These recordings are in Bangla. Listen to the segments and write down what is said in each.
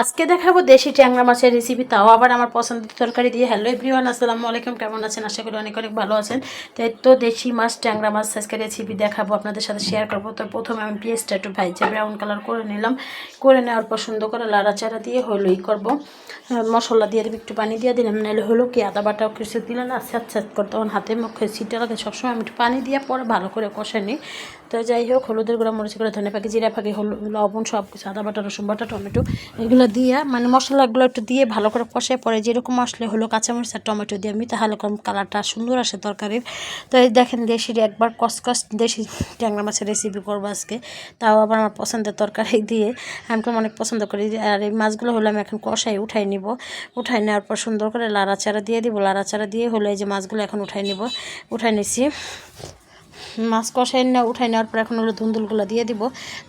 আজকে দেখাবো দেশি ট্যাংরা মাছের রেসিপি, তাও আবার আমার পছন্দের তরকারি দিয়ে। হ্যালো এভরিওয়ান, আসসালামু আলাইকুম। কেমন আছেন? আশা করি অনেক অনেক ভালো আছেন। তো দেশি মাছ ট্যাংরা মাছ আজকে রেসিপি দেখাবো, আপনাদের সাথে শেয়ার করবো। তো প্রথমে আমি পেঁয়াজটা একটু ভাইজে ব্রাউন কালার করে নিলাম। করে নেওয়ার পর সুন্দর করে লাড়াচাড়া দিয়ে হলোই করবো। মশলা দিয়ে দেবো, একটু পানি দিয়ে দিলাম, নাহলে হলো কি আদা বাটাও কিছু দিলে না স্যাঁত করে তখন হাতে মুখে ছিটে লাগে। সবসময় আমি একটু পানি দিয়ে পরে ভালো করে কষে নিই। তো যাই হোক, হলুদের গুঁড়া, মরিচ গুঁড়া, ধনে পাখি, জিরা পাখি, লবণ সব কিছু, আদা বাটা, রসুন বাটা, টমেটো, এগুলো দিয়ে মানে মশলাগুলো একটু দিয়ে ভালো করে কষে পরে যেরকম আসলে হলো কাঁচামরিচ আর টমেটো দিয়ে আমি তাহলে কালারটা সুন্দর আসে তরকারির। তো এই দেখেন দেশি একবার কসকস দেশি ট্যাংরা মাছের রেসিপি করবো আজকে, তাও আবার আমার পছন্দের তরকারি দিয়ে। আমি তো অনেক পছন্দ করি। আর এই মাছগুলো হলো আমি এখন কষাই উঠাই নিব। উঠাই নেওয়ার পর সুন্দর করে লাড়াচাড়া দিয়ে দিব। লাড়াচাড়া দিয়ে হলো এই যে মাছগুলো এখন উঠাই নিব। উঠাই নিছি। মাছ কষাই উঠাই নেওয়ার পর এখন হলো ধুন্দুলগুলো দিয়ে দিব।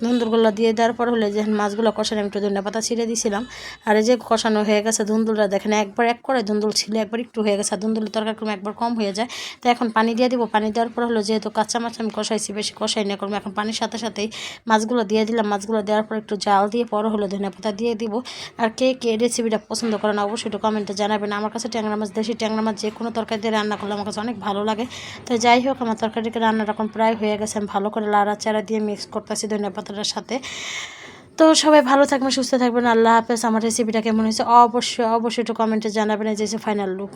ধুন্দুলগুলো দিয়ে দেওয়ার পর হলে যে মাছগুলো কষানো আমি একটু ধনিয়া পাতা ছিঁড়ে দিয়েছিলাম। আর এই যে কষানো হয়ে গেছে ধুন্দুলটা, দেখেন একবার এক করে ধুন্দুল ছিল, একবার একটু হয়ে গেছে। আর ধুন্দুলের তরকারি করবো একবার কম হয়ে যায়। তো এখন পানি দিয়ে দিব। পানি দেওয়ার পর হলো যেহেতু কাঁচা মাছ আমি কষাইছি, বেশি কষাই না করবো। এখন পানির সাথে সাথেই মাছগুলো দিয়ে দিলাম। মাছগুলো দেওয়ার পর একটু জাল দিয়ে পর হলো ধনিয়া পাতা দিয়ে দিব। আর কে কে রেসিপিটা পছন্দ করেন অবশ্যই একটু কমেন্টে জানাবেন। আমার কাছে ট্যাংরা মাছ, দেশি ট্যাংরা মাছ যে কোনো তরকারি দিয়ে রান্না করলে আমার কাছে অনেক ভালো লাগে। তো যাই হোক, আমার তরকারিকে রান্নার এখন প্রায় হয়ে গেছে। আমি ভালো করে লাড়াচাড়া দিয়ে মিক্স করতেছি ধনিয়া পাতাটার সাথে। তো সবাই ভালো থাকবেন, সুস্থ থাকবেন। আল্লাহ হাফেজ। আমার রেসিপিটা কেমন হয়েছে অবশ্যই একটু কমেন্টে জানাবেন। এই যে ফাইনাল লুক।